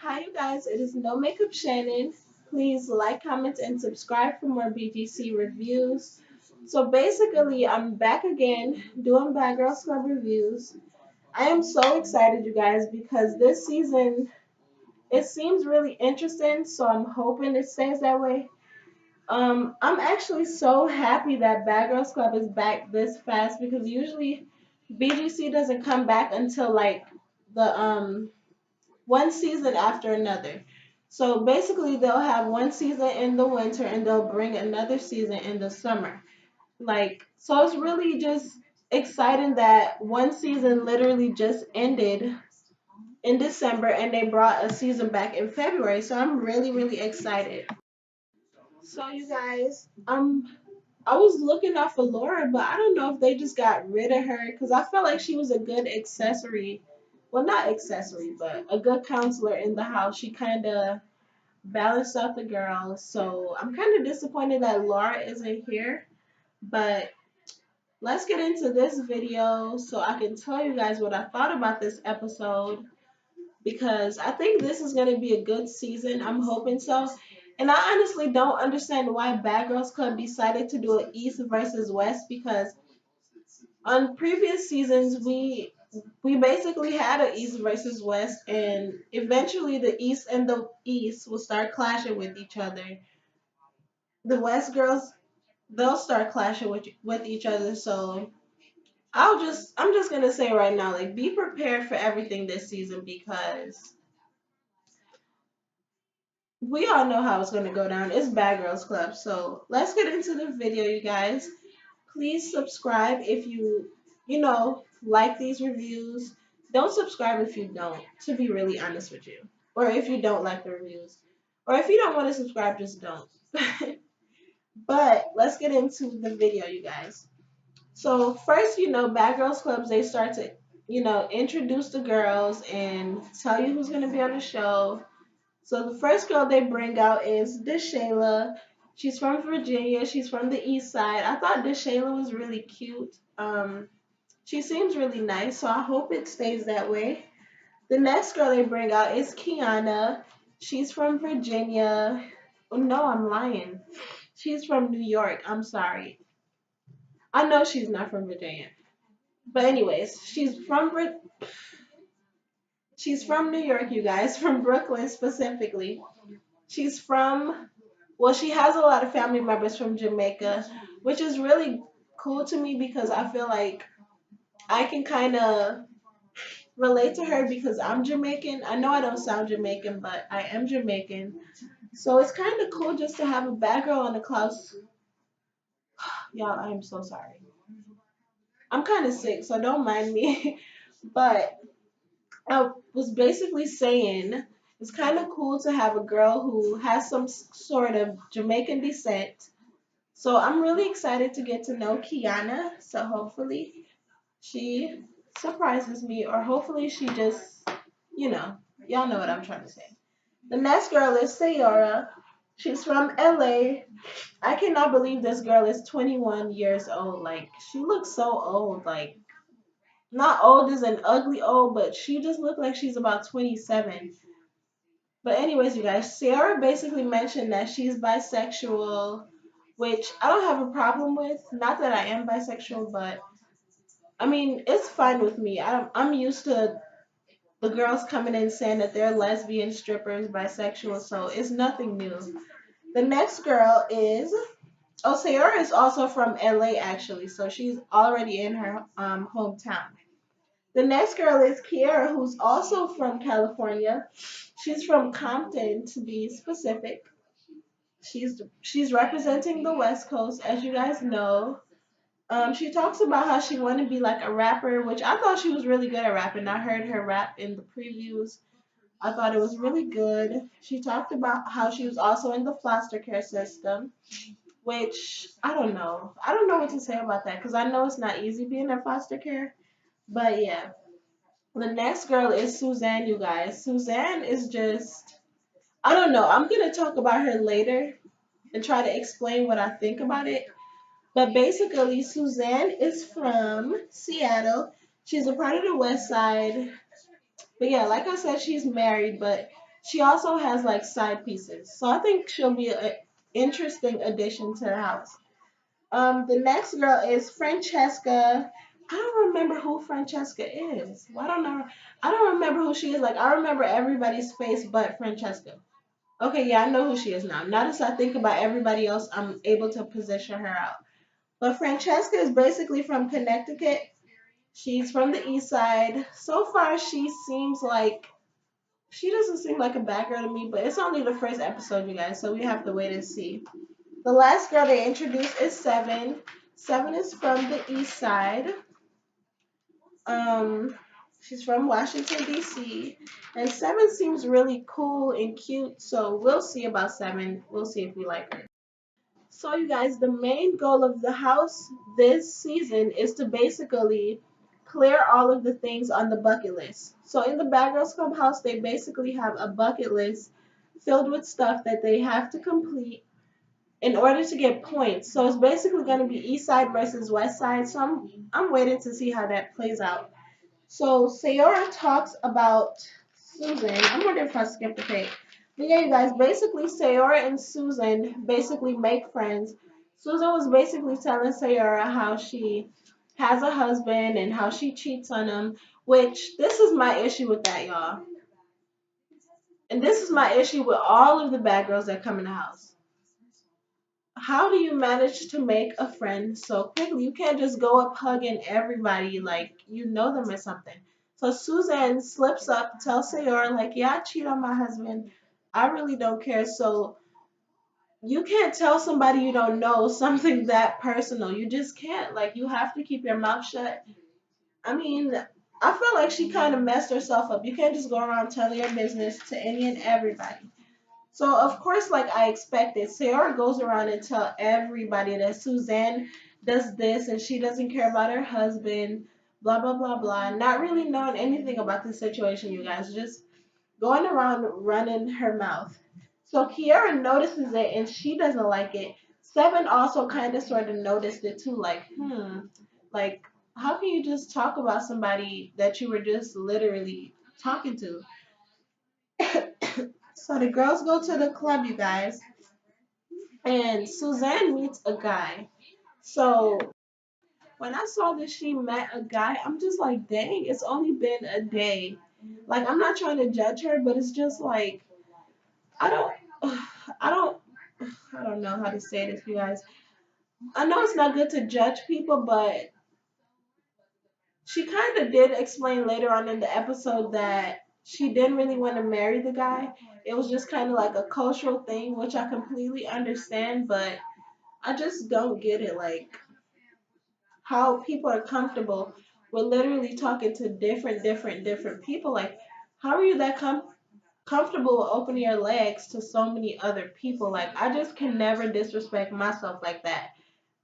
Hi, you guys. It is No Makeup Shannon. Please like, comment, and subscribe for more BGC reviews. So basically, I'm back again doing Bad Girls Club reviews. I am so excited, you guys, because this season it seems really interesting. So I'm hoping it stays that way. I'm actually so happy that Bad Girls Club is back this fast because usually BGC doesn't come back until like the one season after another. So basically, they'll have one season in the winter and they'll bring another season in the summer. Like, so it's really just exciting that one season literally just ended in December and they brought a season back in February. So I'm really, really excited. So you guys, I was looking out for Laura, but I don't know if they just got rid of her because I felt like she was a good accessory. Well, not accessory, but a good counselor in the house. She kind of balanced out the girls. So I'm kind of disappointed that Laura isn't here. But let's get into this video so I can tell you guys what I thought about this episode because I think this is going to be a good season. I'm hoping so. And I honestly don't understand why Bad Girls Club decided to do an East versus West because on previous seasons we basically had an East versus West and eventually the East and the East will start clashing with each other. The West girls they'll start clashing with each other. So I'm just gonna say right now, like be prepared for everything this season because we all know how it's gonna go down. It's Bad Girls Club. So let's get into the video, you guys. Please subscribe if like these reviews. Don't subscribe if you don't, to be really honest with you. Or if you don't like the reviews. Or if you don't want to subscribe, just don't. But let's get into the video, you guys. So first, Bad Girls Clubs, they start to, introduce the girls and tell you who's gonna be on the show. So the first girl they bring out is Deshayla. She's from Virginia. She's from the East Side. I thought Deshayla was really cute. She seems really nice, so I hope it stays that way. The next girl they bring out is Kiana. She's from Virginia. Oh, no, I'm lying. She's from New York. I'm sorry. I know she's not from Virginia. But anyways, she's from New York, you guys, from Brooklyn specifically. She's from Well, she has a lot of family members from Jamaica, which is really cool to me because I feel like I can kind of relate to her because I'm Jamaican. I know I don't sound Jamaican, but I am Jamaican. So it's kind of cool just to have a bad girl on the clouds. Y'all, I'm so sorry. I'm kind of sick, so don't mind me. But I was basically saying it's kind of cool to have a girl who has some sort of Jamaican descent. So I'm really excited to get to know Kiana. So hopefully she surprises me, or hopefully she just, you know, y'all know what I'm trying to say. The next girl is Sayora. She's from LA. I cannot believe this girl is 21 years old. Like, she looks so old. Like, not old as an ugly old, but she just looked like she's about 27. But anyways, you guys, Sarah basically mentioned that she's bisexual, which I don't have a problem with. Not that I am bisexual, but I mean, it's fine with me. I'm used to the girls coming in saying that they're lesbian, strippers, bisexual, so it's nothing new. The next girl is Sarah is also from LA actually, so she's already in her hometown. The next girl is Kiara, who's also from California. She's from Compton, to be specific. She's representing the West Coast, as you guys know. She talks about how she wanted to be like a rapper, which I thought she was really good at rapping. I heard her rap in the previews. I thought it was really good. She talked about how she was also in the foster care system, which I don't know. I don't know what to say about that because I know it's not easy being in foster care. But yeah, the next girl is Suzanne, you guys. Suzanne is just, I don't know. I'm going to talk about her later and try to explain what I think about it. But basically, Suzanne is from Seattle. She's a part of the West Side. But yeah, like I said, she's married, but she also has like side pieces. So I think she'll be an interesting addition to the house. The next girl is Francesca. I don't remember who Francesca is. Well, I don't remember who she is. Like I remember everybody's face but Francesca. Okay, yeah, I know who she is now. Now that I think about everybody else, I'm able to position her out. But Francesca is basically from Connecticut. She's from the east side. So far, she doesn't seem like a bad girl to me, but it's only the first episode, you guys, so we have to wait and see. The last girl they introduced is Seven. Seven is from the east side. Um, she's from Washington, D.C. And Seven seems really cool and cute, so we'll see about Seven. We'll see if we like her. So, you guys, the main goal of the house this season is to basically clear all of the things on the bucket list. So, in the Bad Girls Club house, they basically have a bucket list filled with stuff that they have to complete in order to get points. So, it's basically going to be East Side versus West Side. So, I'm waiting to see how that plays out. So Sayora talks about Susan. I'm wondering if I skipped a page. But yeah, you guys, basically Sayora and Susan basically make friends. Susan was basically telling Sayora how she has a husband and how she cheats on him, which this is my issue with that, y'all. And this is my issue with all of the bad girls that come in the house. How do you manage to make a friend so quickly? You can't just go up hugging everybody like you know them or something. So Suzanne slips up, tells Sayora, like, yeah, I cheat on my husband. I really don't care. So you can't tell somebody you don't know something that personal. You just can't. Like, you have to keep your mouth shut. I mean, I feel like she kind of messed herself up. You can't just go around telling your business to any and everybody. So of course, like I expected, Sarah goes around and tell everybody that Suzanne does this and she doesn't care about her husband, blah blah blah blah. Not really knowing anything about the situation, you guys, just going around running her mouth. So Kiara notices it and she doesn't like it. Seven also kind of sort of noticed it too, like, like how can you just talk about somebody that you were just literally talking to? So the girls go to the club, you guys, and Suzanne meets a guy. So when I saw that she met a guy, I'm just like, dang, it's only been a day. Like I'm not trying to judge her, but it's just like I don't, I don't, I don't know how to say this, you guys. I know it's not good to judge people, but she kind of did explain later on in the episode that she didn't really want to marry the guy. It was just kind of like a cultural thing, which I completely understand, but I just don't get it. Like how people are comfortable with literally talking to different people. Like, how are you that comfortable with opening your legs to so many other people? Like, I just can never disrespect myself like that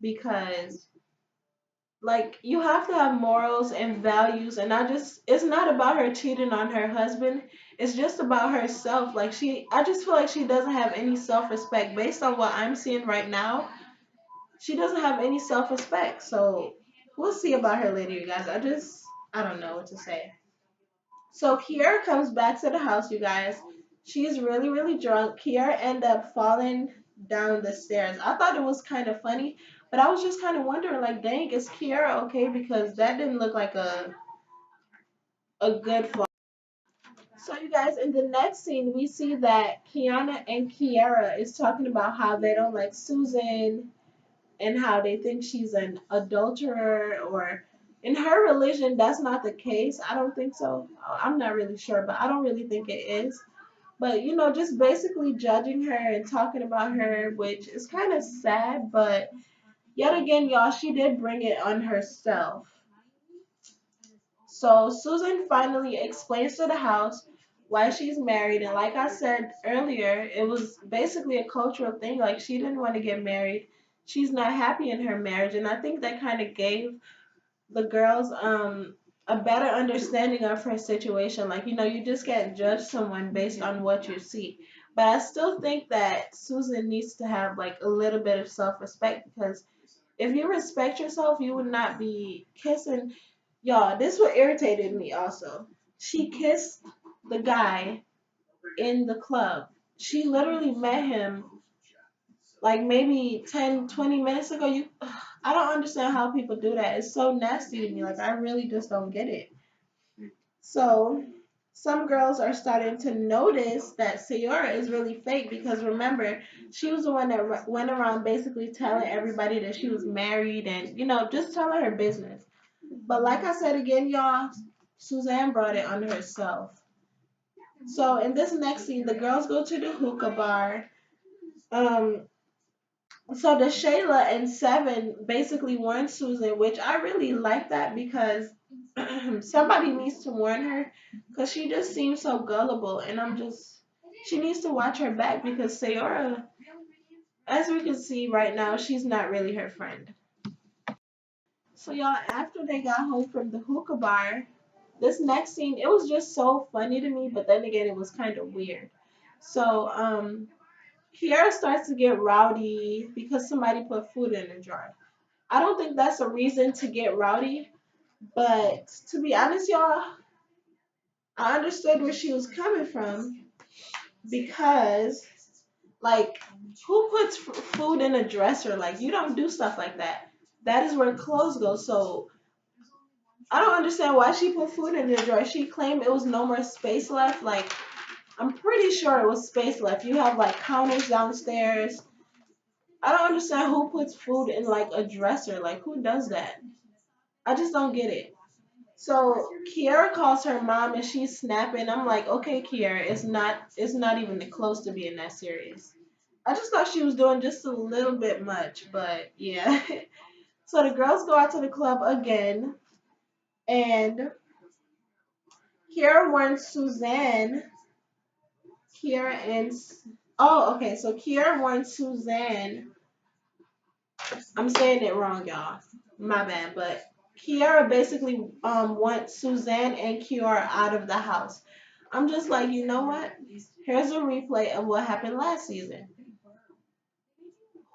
because, like, you have to have morals and values. And it's not about her cheating on her husband. It's just about herself. Like, I just feel like she doesn't have any self respect based on what I'm seeing right now. She doesn't have any self respect. So we'll see about her later, you guys. I don't know what to say. So Kiara comes back to the house, you guys. She's really drunk. Kiara end up falling down the stairs. I thought it was kind of funny, but I was just kind of wondering, like, dang, is Kiara okay? Because that didn't look like a good fall. So you guys, in the next scene, we see that Kiana and Kiara is talking about how they don't like Susan and how they think she's an adulterer, or in her religion that's not the case. I don't think so. I'm not really sure, but I don't really think it is. But just basically judging her and talking about her, which is kind of sad, but yet again, y'all, she did bring it on herself. So Susan finally explains to the house why she's married, and like I said earlier, it was basically a cultural thing. Like she didn't want to get married. She's not happy in her marriage, and I think that kind of gave the girls a better understanding of her situation. Like you just can't judge someone based on what you see. But I still think that Susan needs to have like a little bit of self-respect, because if you respect yourself, you would not be kissing. Y'all, this what irritated me also. She kissed the guy in the club. She literally met him like maybe 10, 20 minutes ago. I don't understand how people do that. It's so nasty to me. Like, I really just don't get it. So some girls are starting to notice that Sayora is really fake because remember, she was the one that went around basically telling everybody that she was married and, just telling her business. But like I said again, y'all, Suzanne brought it on herself. So in this next scene, the girls go to the hookah bar. Um, so the Shayla and Seven basically warn Susan, which I really like that because somebody needs to warn her because she just seems so gullible, and she needs to watch her back because Sayora, as we can see right now, she's not really her friend. So y'all, after they got home from the hookah bar, this next scene, it was just so funny to me, but then again, it was kind of weird. So, Kiara starts to get rowdy because somebody put food in the jar. I don't think that's a reason to get rowdy, but to be honest, y'all, I understood where she was coming from because, like, who puts food in a dresser? Like, you don't do stuff like that. That is where clothes go. So I don't understand why she put food in the drawer. She claimed it was no more space left. Like, I'm pretty sure it was space left. You have like counters downstairs. I don't understand who puts food in like a dresser. Like, who does that? I just don't get it. So Kiara calls her mom and she's snapping. I'm like, okay, Kiara, it's not even close to being that serious. I just thought she was doing just a little bit much, but yeah. So the girls go out to the club again, and Kiara warns Suzanne. Kiara and oh, okay. So Kiara warns Suzanne. I'm saying it wrong, y'all. My bad. But Kiara basically wants Suzanne and Kiara out of the house. I'm just like, you know what? Here's a replay of what happened last season.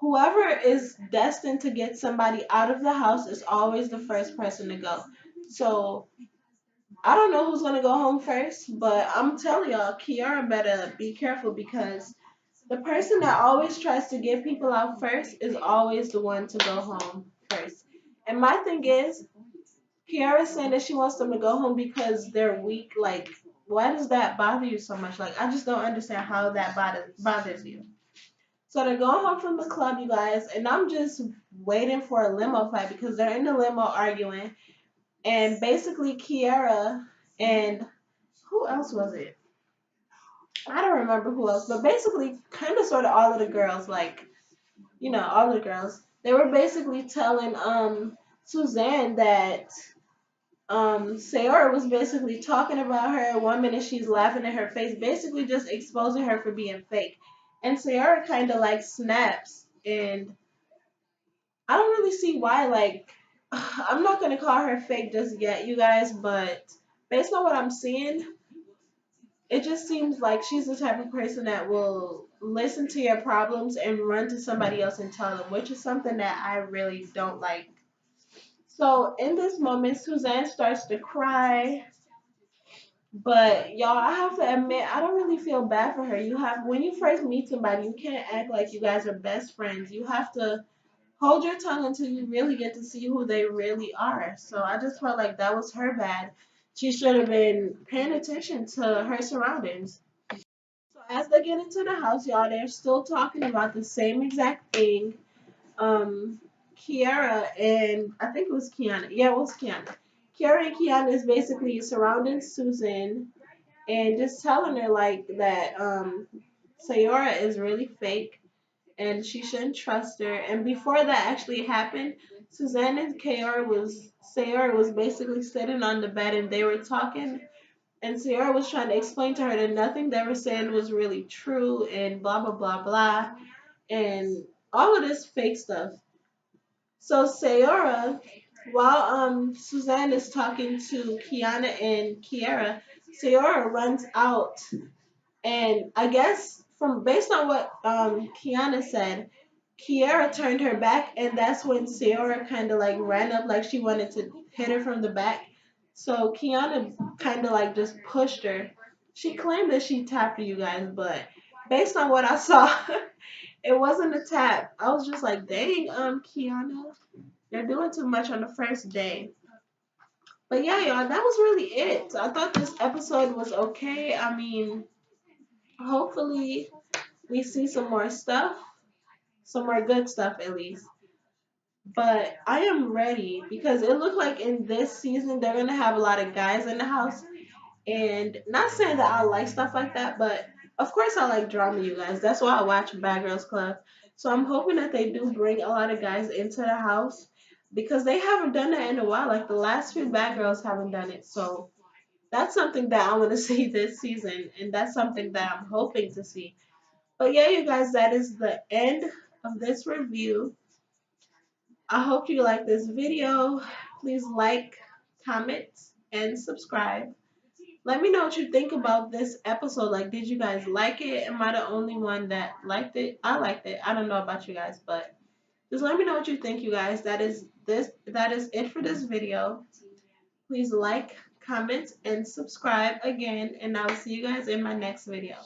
Whoever is destined to get somebody out of the house is always the first person to go. So I don't know who's gonna go home first, but I'm telling y'all, Kiara better be careful because the person that always tries to get people out first is always the one to go home first. And my thing is, Kiara's saying that she wants them to go home because they're weak. Like, why does that bother you so much? Like, I just don't understand how that bothers you. So they're going home from the club, you guys, and I'm just waiting for a limo fight because they're in the limo arguing. And basically, Kiara and who else was it? I don't remember who else, but basically, kind of sort of all of the girls, like, all the girls, they were basically telling Suzanne that Sayora was basically talking about her. One minute she's laughing in her face, basically just exposing her for being fake. And Sayora kind of like snaps, and I don't really see why. Like, I'm not gonna call her fake just yet, you guys, but based on what I'm seeing, it just seems like she's the type of person that will listen to your problems and run to somebody else and tell them, which is something that I really don't like. So in this moment, Suzanne starts to cry. But y'all, I have to admit, I don't really feel bad for her. When you first meet somebody, you can't act like you guys are best friends. You have to hold your tongue until you really get to see who they really are. So I just felt like that was her bad. She should have been paying attention to her surroundings. So as they get into the house, y'all, they're still talking about the same exact thing. Um, Kiara and I think it was Kiana. Yeah, it was Kiana. Kiara and Kiana is basically surrounding Susan and just telling her like that Sayora is really fake and she shouldn't trust her. And before that actually happened, Suzanne and Sayora was basically sitting on the bed and they were talking and Sayora was trying to explain to her that nothing they were saying was really true and blah blah blah blah and all of this fake stuff. So Sayora, while Suzanne is talking to Kiana and Kiara, Sayora runs out and I guess from based on what Kiana said, Kiara turned her back and that's when Sayora kind of like ran up like she wanted to hit her from the back. So Kiana kind of like just pushed her. She claimed that she tapped her, you guys, but based on what I saw, it wasn't a tap. I was just like, dang, Kiana, you're doing too much on the first day. But yeah, y'all, that was really it. I thought this episode was okay. I mean, hopefully we see some more stuff, some more good stuff at least. But I am ready because it looked like in this season they're gonna have a lot of guys in the house. And not saying that I like stuff like that, but of course I like drama, you guys. That's why I watch Bad Girls Club. So I'm hoping that they do bring a lot of guys into the house because they haven't done that in a while. Like the last few Bad Girls haven't done it. So that's something that I want to see this season, and that's something that I'm hoping to see. But yeah, you guys, that is the end of this review. I hope you like this video. Please like, comment, and subscribe. Let me know what you think about this episode. Like, did you guys like it? Am I the only one that liked it? I liked it. I don't know about you guys, but just let me know what you think, you guys. That is it for this video. Please like, comment, and subscribe again, and I'll see you guys in my next video.